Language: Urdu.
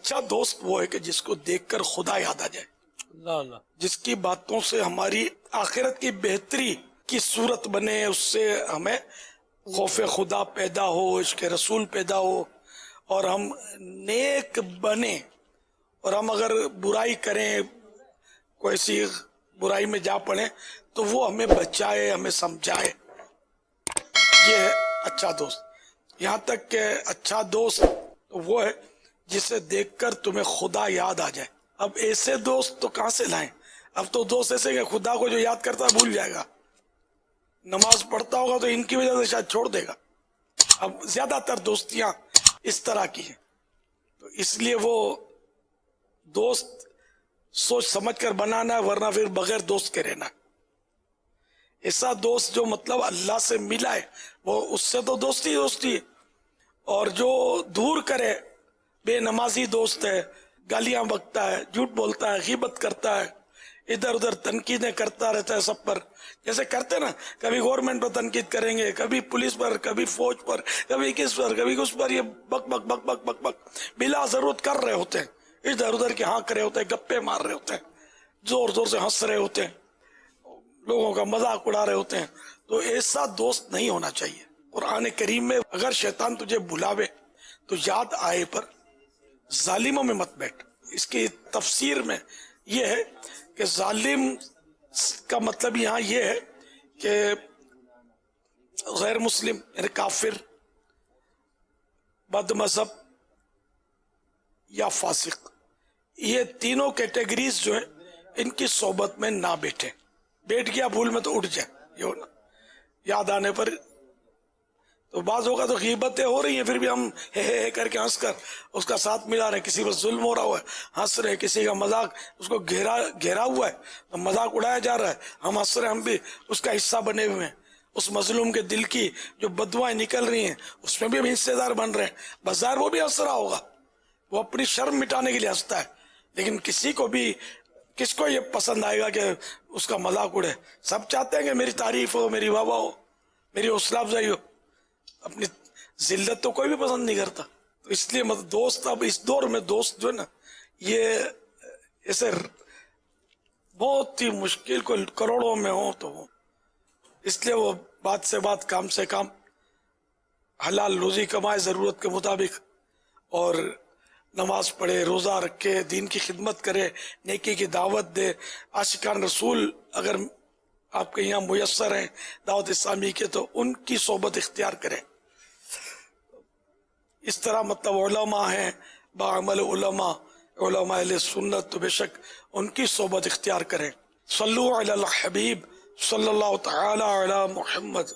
اچھا دوست وہ ہے کہ جس کو دیکھ کر خدا یاد آ جائے، اللہ اللہ، جس کی باتوں سے ہماری آخرت کی بہتری کی صورت بنے، اس سے ہمیں خوف خدا پیدا ہو، عشق رسول پیدا ہو، اور ہم نیک بنے، اور ہم اگر برائی کریں، کوئی سی برائی میں جا پڑیں، تو وہ ہمیں بچائے، ہمیں سمجھائے. یہ ہے اچھا دوست. یہاں تک کہ اچھا دوست تو وہ ہے جسے دیکھ کر تمہیں خدا یاد آ جائے. اب ایسے دوست تو کہاں سے لائیں؟ اب تو دوست ایسے کہ خدا کو جو یاد کرتا ہے بھول جائے گا، نماز پڑھتا ہوگا تو ان کی وجہ سے شاید چھوڑ دے گا. اب زیادہ تر دوستیاں اس طرح کی ہیں، تو اس لیے وہ دوست سوچ سمجھ کر بنانا ہے، ورنہ پھر بغیر دوست کے رہنا. ایسا دوست جو مطلب اللہ سے ملا ہے، وہ اس سے تو دوستی دوستی ہے. اور جو دور کرے، بے نمازی دوست ہے، گالیاں بکتا ہے، جھوٹ بولتا ہے، غیبت کرتا ہے، ادھر ادھر تنقیدیں کرتا رہتا ہے سب پر، جیسے کرتے نا، کبھی گورنمنٹ پر تنقید کریں گے، کبھی پولیس پر، کبھی فوج پر، کبھی کس پر، کبھی اس پر. یہ بک بک بک بک بک بک بلا ضرورت کر رہے ہوتے ہیں، ادھر ادھر کے ہانک رہے ہوتے ہیں، گپے مار رہے ہوتے ہیں، زور زور سے ہنس رہے ہوتے ہیں، لوگوں کا مذاق اڑا رہے ہوتے ہیں. تو ایسا دوست نہیں ہونا چاہیے. قرآن کریم میں اگر شیطان تجھے بلاوے تو یاد آئے پر ظالموں میں مت بیٹھ. اس کی تفسیر میں یہ ہے کہ ظالم کا مطلب یہاں یہ ہے کہ غیر مسلم، یعنی کافر، بد مذہب یا فاسق، یہ تینوں کیٹیگریز جو ہیں ان کی صحبت میں نہ بیٹھے. بیٹھ گیا بھول میں تو اٹھ جائے، یہ ہونا یاد آنے پر. تو بعض ہوگا تو غیبتیں ہو رہی ہیں، پھر بھی ہم ہے کر کے ہنس کر اس کا ساتھ ملا رہے ہیں. کسی پر ظلم ہو رہا ہوا ہے، ہنس رہے ہیں. کسی کا مذاق اس کو گھیرا ہوا ہے تو مذاق اڑایا جا رہا ہے، ہم ہنس رہے ہیں، ہم بھی اس کا حصہ بنے ہوئے ہیں. اس مظلوم کے دل کی جو بدوائیں نکل رہی ہیں اس میں بھی ہم حصے دار بن رہے ہیں. بظاہر وہ بھی ہنس رہا ہوگا، وہ اپنی شرم مٹانے کے لیے ہنستا ہے، لیکن کس کو یہ پسند آئے گا کہ اس کا مذاق اڑے؟ سب چاہتے ہیں کہ میری تعریف ہو، میری واہ واہ ہو، میری حوصلہ افزائی ہو. اپنی ذلت تو کوئی بھی پسند نہیں کرتا. تو اس لیے دوست، اب اس دور میں دوست جو ہے نا، یہ ایسے بہت ہی مشکل، کو کروڑوں میں ہو تو ہو. اس لیے وہ بات سے بات، کام سے کام، حلال روزی کمائے ضرورت کے مطابق، اور نماز پڑھے، روزہ رکھے، دین کی خدمت کرے، نیکی کی دعوت دے. عاشقان رسول اگر آپ کے یہاں میسر ہیں دعوت اسلامی کے، تو ان کی صحبت اختیار کریں. اس طرح مطلب علماء ہیں، باعمل علماء اہل سنت، تو بے شک ان کی صحبت اختیار کریں. صلو علی الحبیب صلی اللہ تعالی علی محمد.